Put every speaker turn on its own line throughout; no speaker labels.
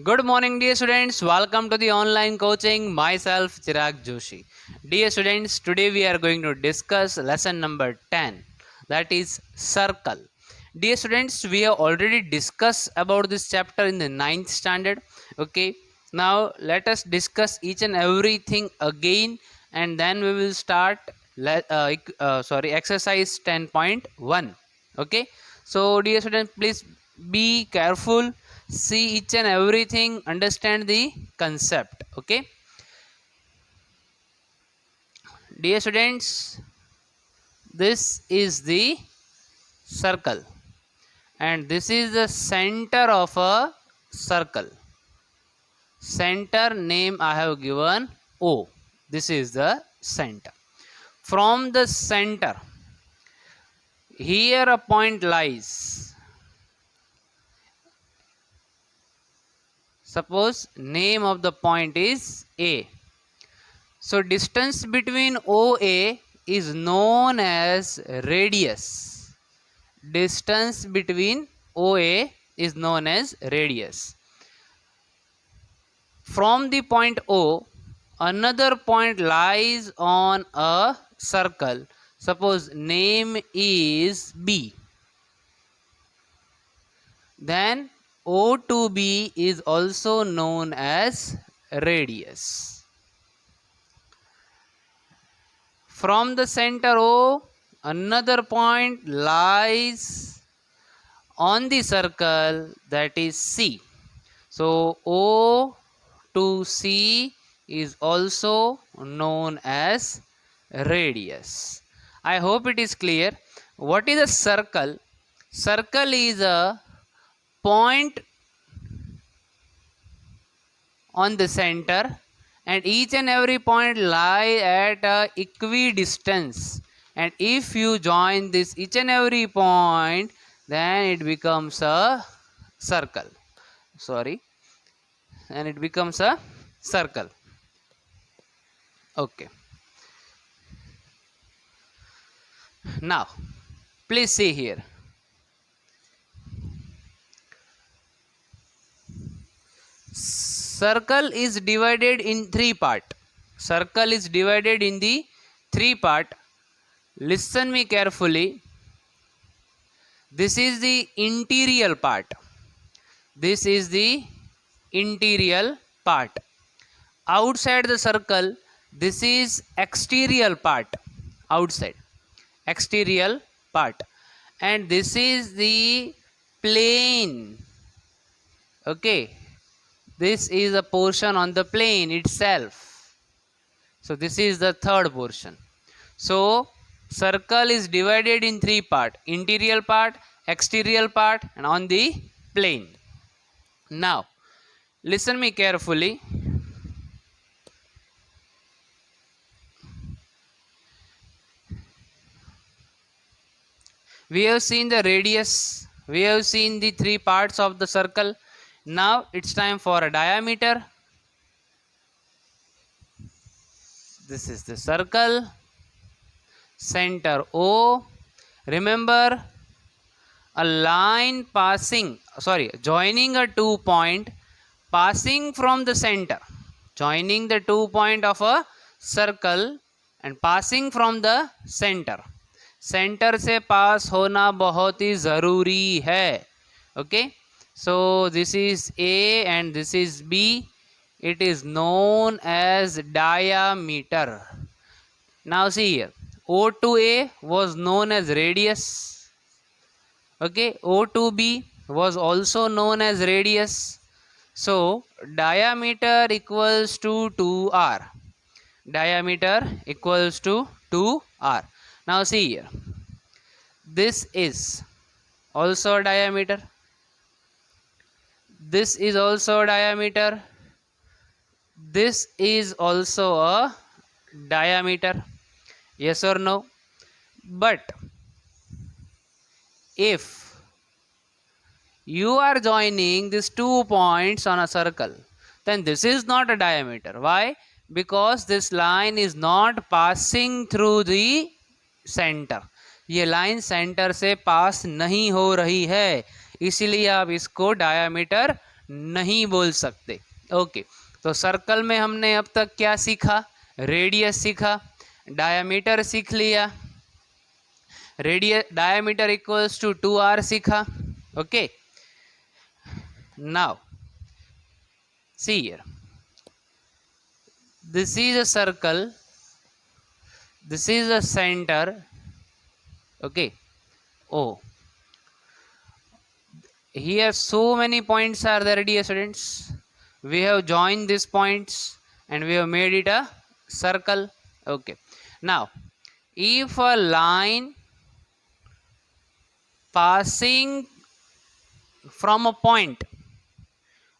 Good morning, dear students. Welcome to the online coaching. Myself, Chirag Joshi. Dear students, today we are going to discuss lesson number 10, that is circle. Dear students, we have already discussed about this chapter in the 9th standard. Okay, now let us discuss each and everything again, and then we will start. Exercise 10.1. Okay, so dear students, please be careful, see each and everything, understand the concept. Okay, dear students, this is the circle and this is the center of a circle. Center name I have given O. This is the center. From the center, here a point lies. Suppose name of the point is A. So distance between OA is known as radius. Distance between OA is known as radius. From the point O, another point lies on a circle. Suppose name is B. Then O to B is also known as radius. From the center O, another point lies on the circle, that is C. So O to C is also known as radius. I hope it is clear. What is a circle? Circle is a point on the center and each and every point lie at a equidistance, and if you join this each and every point, then it becomes a circle. And it becomes a circle. Okay, now please see here. Circle is divided in three parts. Circle is divided in the three parts. Listen me carefully. This is the interior part. This is the interior part. Outside the circle, this is exterior part. Outside, exterior part. And this is the plane. Okay. This is a portion on the plane itself. So this is the third portion. So circle is divided in three parts: interior part, exterior part, and on the plane. Now listen me carefully. We have seen the radius, we have seen the three parts of the circle. Now it's time for a diameter. This is the circle, center O. Remember, a line joining a 2 point, passing from the center, joining the 2 point of a circle and passing from the center. Centre से पास होना बहुत ही ज़रूरी है. Okay. So this is A and this is B. It is known as diameter. Now see here, O to A was known as radius. Okay, O to B was also known as radius. So diameter equals to 2r. Diameter equals to 2r. Now see here, this is also diameter. This is also diameter. This is also a diameter. Yes or no? But if you are joining these 2 points on a circle, then this is not a diameter. Why? Because this line is not passing through the center. ये line centre से पास नहीं हो रही है, इसलिए आप इसको diameter नहीं बोल सकते। ओके, तो सर्कल में हमने अब तक क्या सीखा? रेडियस सीखा, डायामीटर सीख लिया, radius diameter equals to 2r सीखा। Okay, now see here, this is a circle, this is a center, okay, O. Here so many points are there, dear students. We have joined these points and we have made it a circle. Okay, now if a line passing from a point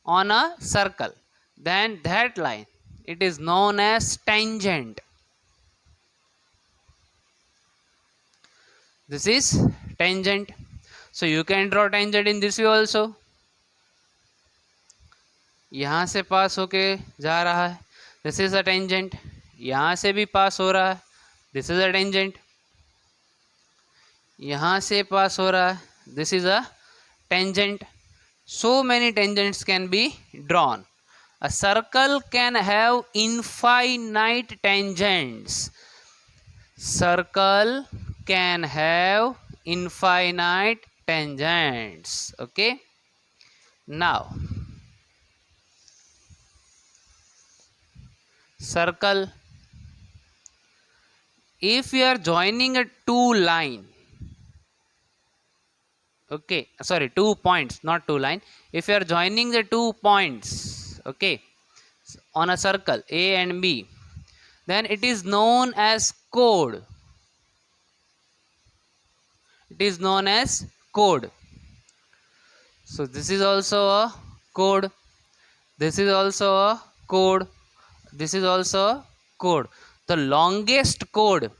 on a circle, then that line, it is known as tangent. This is tangent. So you can draw tangent in this way also. यहाँ से पास होके जा रहा है, this is a tangent. यहाँ से भी पास हो रहा है, दिस इज अ टेंजेंट. यहाँ से पास हो रहा है, this is a tangent. So many tangents can be drawn. A circle can have infinite tangents. Circle can have infinite tangents. Okay. Now, circle. If you are joining a two line, okay, sorry, 2 points, not 2 line. If you are joining the 2 points, okay, on a circle A and B, then it is known as chord. It is known as chord. So this is also a chord, this is also a chord, this is also a chord. The longest chord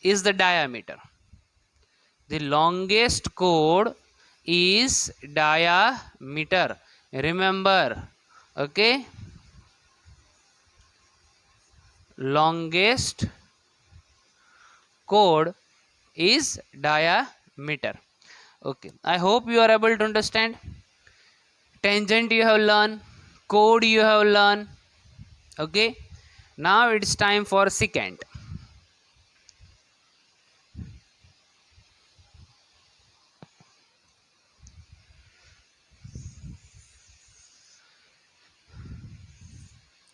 is the diameter. The longest chord is diameter. Remember, okay? Longest chord is diameter. Okay, I hope you are able to understand. Tangent you have learned, chord you have learned. Okay, now it's time for secant.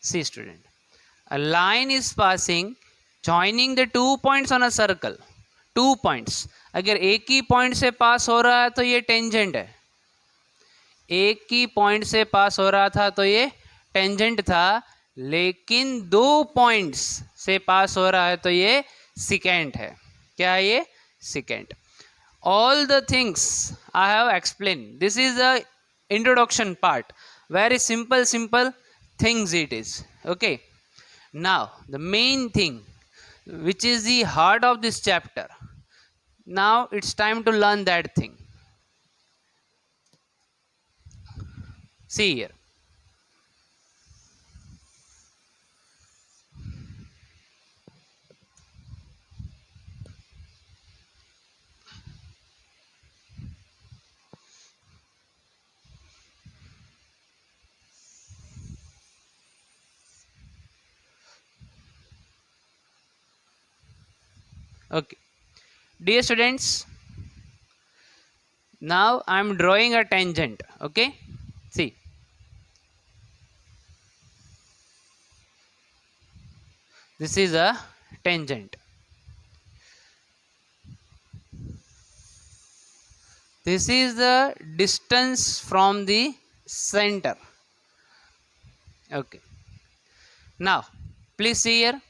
See student, a line is passing joining the 2 points on a circle. 2 points, अगर एक ही point से पास हो रहा है तो ये tangent है. एक ही पॉइंट से पास हो रहा था तो ये टेंजेंट था, लेकिन 2 पॉइंट्स से पास हो रहा है तो ये सिकेंट है. क्या है ये? Secant. All the things I have explained. This is the introduction part. Very simple things it is. Okay, now the main thing, which is the heart of this chapter, now it's time to learn that thing. See here, okay, dear students, now I am drawing a tangent. Okay, see, this is a tangent. This is the distance from the center. Okay, now please see here,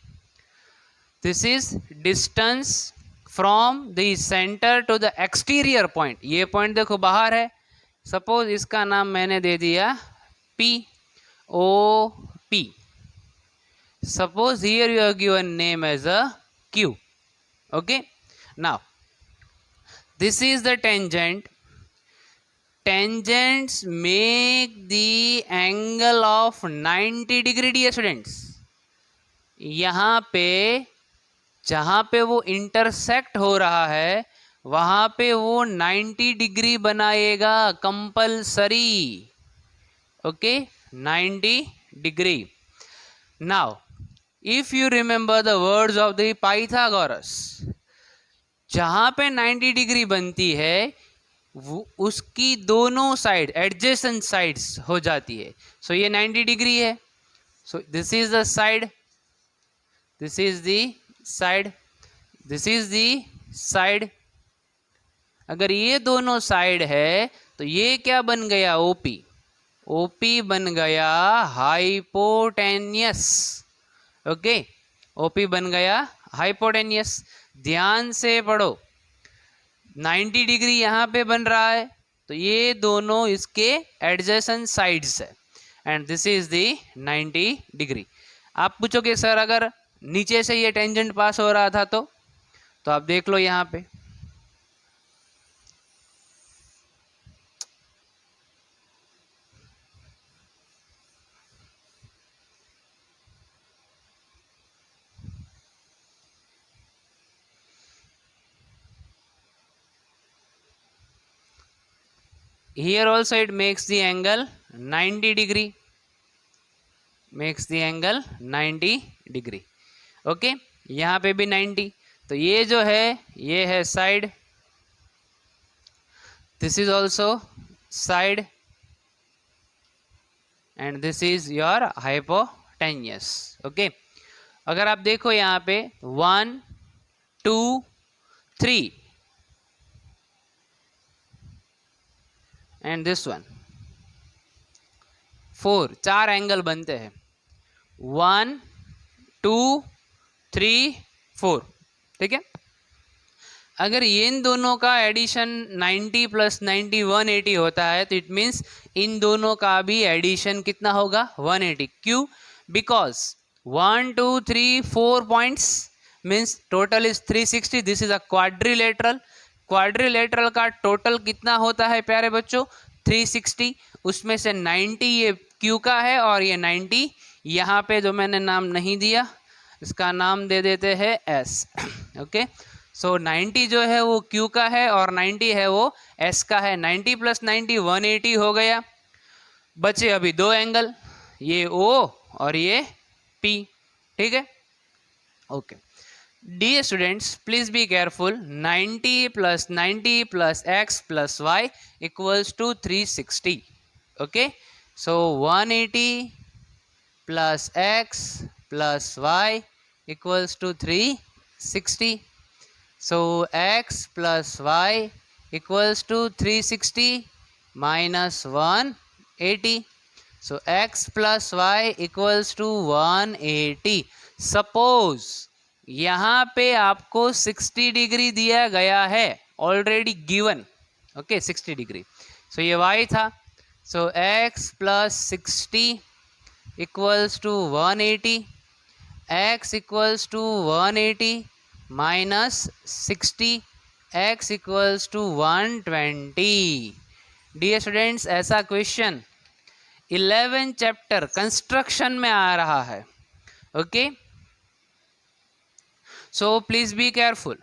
this is distance from the center to the exterior point. ये point देखो बाहर है. Suppose इसका नाम मैंने दे दिया P O P. Suppose here you have given name as a Q. Okay, now this is the tangent. Tangents make the angle of 90 degree, dear students. यहाँ पे जहाँ पे वो इंटरसेक्ट हो रहा है वहाँ पे वो 90 डिग्री बनाएगा compulsory. okay, 90 degree. Now if you remember the words of the Pythagoras, जहां पे 90 डिग्री बनती है वो उसकी दोनों साइड एडजेसेंट साइड्स हो जाती है. सो ये 90 डिग्री है. So this is the side, this is the side, this is the side. अगर ये दोनों साइड है तो ये क्या बन गया? ओपी. ओपी बन गया हाइपोटेनियस. ओके, ओपी बन गया हाइपोटेनियस. ध्यान से पढ़ो, 90 डिग्री यहाँ पे बन रहा है तो ये दोनों इसके एडजेसेंट साइड्स है and this is the 90 degree. आप पूछोगे सर अगर नीचे से ये टेंजेंट पास हो रहा था तो आप देख लो यहाँ पे. Here also it makes the angle 90 degree, makes the angle 90 degree. Okay, यहाँ पे भी 90. तो ये जो है ये है side, this is also side and this is your hypotenuse. Okay, अगर आप देखो यहाँ पे 1 2 3 एंड दिस वन 4, 4 एंगल बनते हैं. 1 2 3 4. ठीक है, अगर इन दोनों का एडिशन 90 + 90 180 होता है तो इट मीन्स इन दोनों का भी एडिशन कितना होगा? 180. क्यों? Because 1 2 3 4 points means total is 360. This is a quadrilateral. Quadrilateral का टोटल कितना होता है प्यारे बच्चों? 360. उसमें से 90 ये क्यू का है और ये 90 यहाँ पे जो मैंने नाम नहीं दिया इसका नाम दे देते हैं एस. ओके, सो 90 जो है वो क्यू का है और 90 है वो एस का है. 90 + 90 180 हो गया. बचे अभी दो एंगल, ये ओ और ये पी. ठीक है, okay. Dear students, please be careful. 90 + 90 + x + y equals to 360. Okay, so 180 + x + y equals to 360. So x + y equals to 360 minus 180. So x + y equals to 180. Suppose यहाँ पे आपको 60 डिग्री दिया गया है, already given. Okay, 60 degree. So ये y था. So x + 60 equals to 180. x equals to 180 minus 60. x equals to 120. Dear students, ऐसा question 11 chapter construction में आ रहा है. Okay, so please be careful.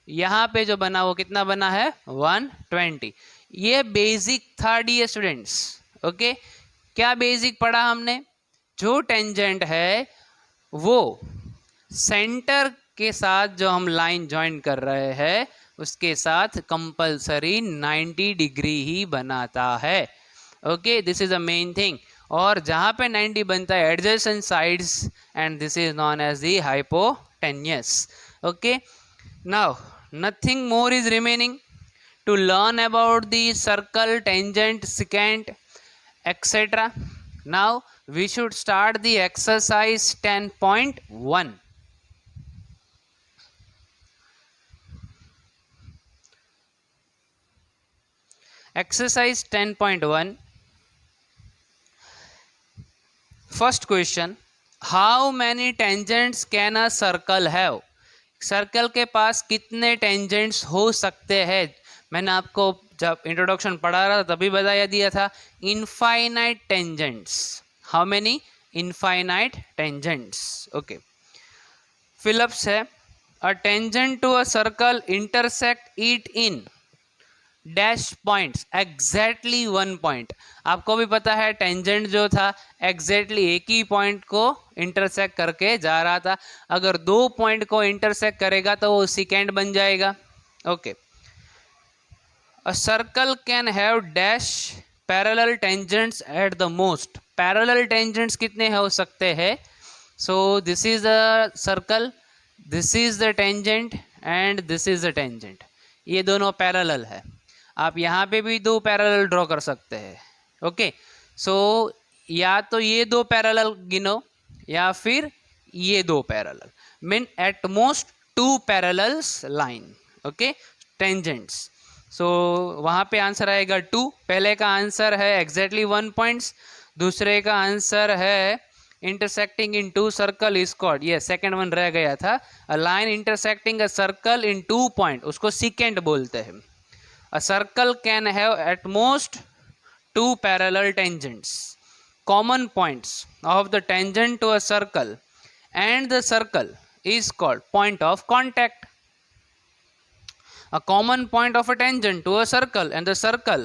यहाँ पे जो बना वो कितना बना है? 120. ये बेसिक था डियर स्टूडेंट्स. ओके, क्या बेसिक पढ़ा हमने? जो टेंजेंट है वो सेंटर के साथ जो हम लाइन ज्वाइन कर रहे हैं उसके साथ कंपल्सरी 90 डिग्री ही बनाता है. Okay, this is a main thing. और जहाँ पे 90 बनता है adjacent sides and this is known as the hypotenuse. Okay, now nothing more is remaining to learn about the circle, tangent, secant, etc. Now we should start the exercise 10.1. Exercise 10.1. First question, how many tangents can a circle have? Circle के पास कितने tangents हो सकते हैं? मैंने आपको जब introduction पढ़ा रहा था तभी बताया दिया था. Infinite tangents. How many? Infinite tangents. Okay, फिलिप्स है. A tangent to a circle intersect it in. Dash points, exactly 1 पॉइंट। आपको भी पता है टेंजेंट जो था एग्जैक्टली एक ही पॉइंट को इंटरसेक्ट करके जा रहा था। अगर 2 पॉइंट को इंटरसेक्ट करेगा तो वो सेकेंड बन जाएगा। Okay, a circle can have dash parallel tangents at the most. Parallel tangents कितने हो सकते हैं? So this is a circle, this is the tangent and this is the tangent. ये दोनों पैरेलल है। आप यहाँ पे भी 2 पैरेलल ड्रॉ कर सकते हैं। ओके, सो या तो ये 2 पैरेलल गिनो या फिर ये 2 parallel, mean at most 2 parallels line. Okay, tangents. So वहाँ पे आंसर आएगा 2। पहले का आंसर है एग्जैक्टली 1 पॉइंट्स, दूसरे का आंसर है intersecting in 2 circle is called, ये सेकंड वन रह गया था, a line intersecting a circle in 2 point, उसको सेकेंड बोलते हैं। A circle can have at most 2 parallel tangents, common points of the tangent to a circle and the circle is called point of contact. A common point of a tangent to a circle and the circle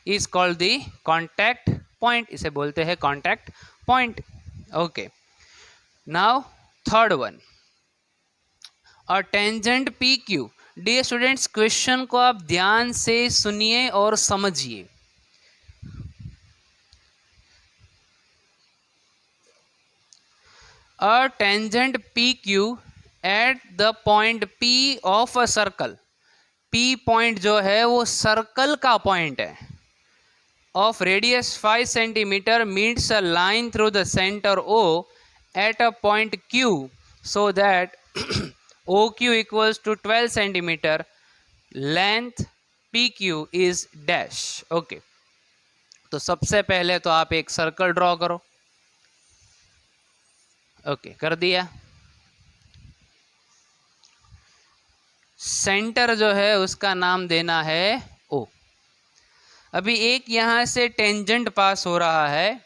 is called the contact point. इसे बोलते हैं contact point. Okay. Now third one, a tangent PQ. Dear students, question को आप ध्यान से सुनिए और समझिए। A tangent PQ at the point P of a circle. P point जो है वो सर्कल का पॉइंट है, of radius 5 centimetre meets a line through the centre O at a point Q so that OQ equals to 12 centimetre, length PQ is dash. Okay, तो सबसे पहले तो आप एक सर्कल ड्रॉ करो। ओके, कर दिया। सेंटर जो है उसका नाम देना है O। अभी एक यहां से टेंजेंट पास हो रहा है,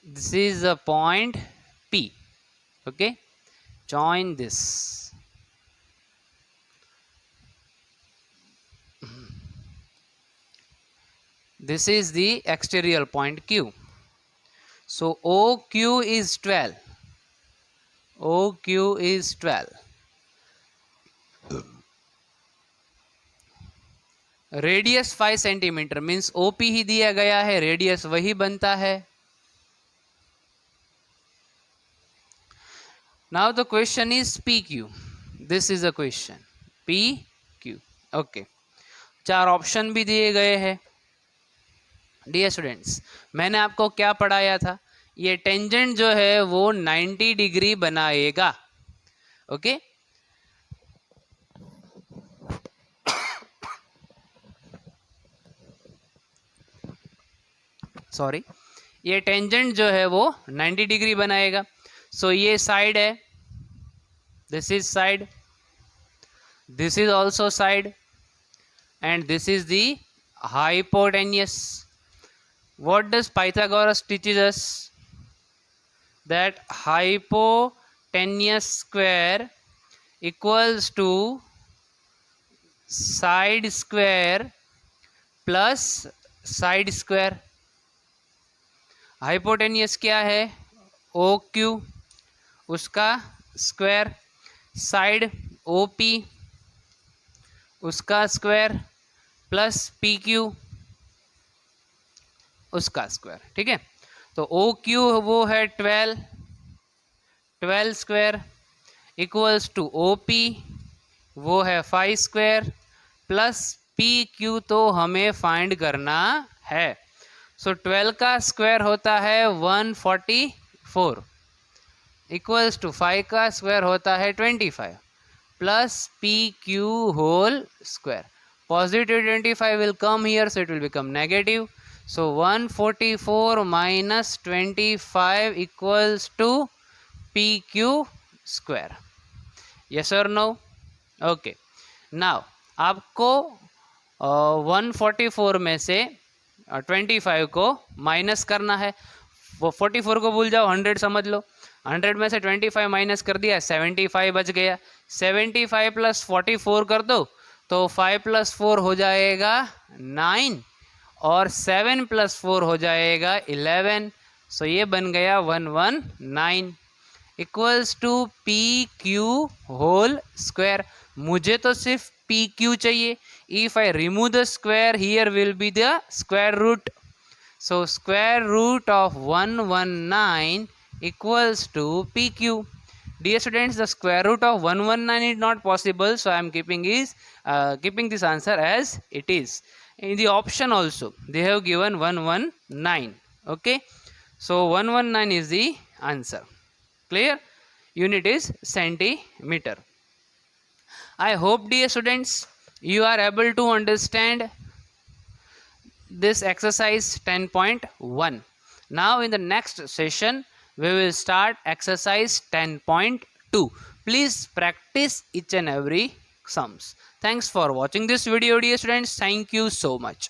this is a point P। Okay, join this. This is the exterior point Q. So OQ is 12. OQ is 12. Radius 5 centimetre means OP ही दिया गया है, रेडियस वही बनता है। Now the question is PQ. This is a question PQ. Okay. 4 option भी दिए गए हैं। डियर स्टूडेंट्स, मैंने आपको क्या पढ़ाया था? ये टेंजेंट जो है वो 90 डिग्री बनाएगा। ओके, सॉरी, ये टेंजेंट जो है वो 90 डिग्री बनाएगा। सो ये साइड है, this is side, this is also side and this is the hypotenuse. What does Pythagoras teaches us? That hypotenuse square equals to side square plus side square. Hypotenuse क्या है? OQ, उसका square, side OP, उसका square, plus PQ, उसका square. ठीक है, तो OQ वो है 12, 12 स्क्वायर इक्वल्स टू OP वो है 5 स्क्वायर प्लस PQ तो हमें फाइंड करना है। सो 12 का स्क्वायर होता है 144 इक्वल्स टू 5 का स्क्वायर होता है 25 plus PQ whole square. Positive 25 will come here, so it will become negative. So 144 minus 25 equals to PQ square. Yes or no? Okay. Now आपको 144 में से 25 को माइनस करना है। वो 44 को भूल जाओ, 100 समझ लो। 100 में से 25 माइनस कर दिया, 75 बच गया। 75 प्लस 44 कर दो तो 5 प्लस 4 हो जाएगा 9 और 7 प्लस 4 हो जाएगा 11। सो ये बन गया 119 equals to P Q whole square. मुझे तो सिर्फ पी क्यू चाहिए। If I remove the square here will be the square root. So square root of 119 equals to PQ. Dear students, the square root of 119 is not possible, so I am keeping this answer as it is. In the option also, they have given 119. Okay, so 119 is the answer. Clear? Unit is centimeter. I hope, dear students, you are able to understand this exercise 10.1. Now in the next session we will start exercise 10.2. Please practice each and every sums. Thanks for watching this video, dear students. Thank you so much.